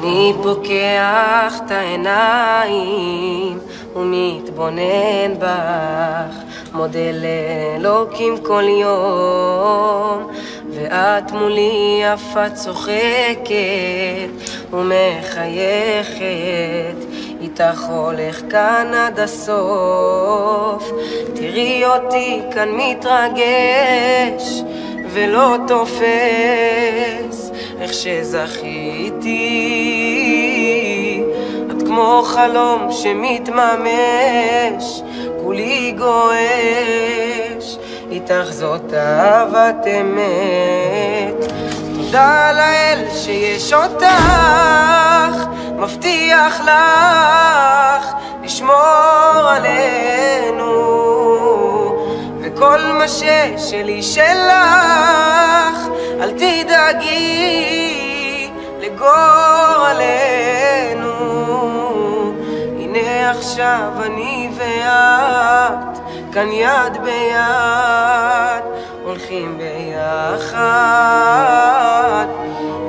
אני פוקח את העיניים ומתבונן בך, מודה לאלוקים כל יום, ואת מולי יפה צוחקת ומחייכת, איתך הולך כאן עד הסוף. תראי אותי כאן מתרגש ולא תופס איך שזכיתי, את כמו חלום שמתממש, כולי גועש, איתך זאת אהבת אמת. תודה לאל שיש אותך, מבטיח לך לשמור עלינו, וכל מה ששלי שלך, אל תדאגי לגורלנו. הנה עכשיו אני ואת כאן יד ביד, הולכים ביחד.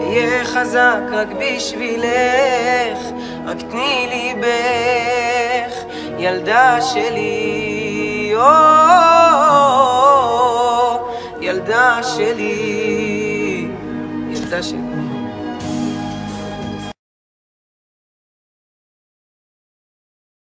אהיה חזק רק בשבילך, רק תני לי בך, ילדה שלי, ילדה שלי, ילדה שלי.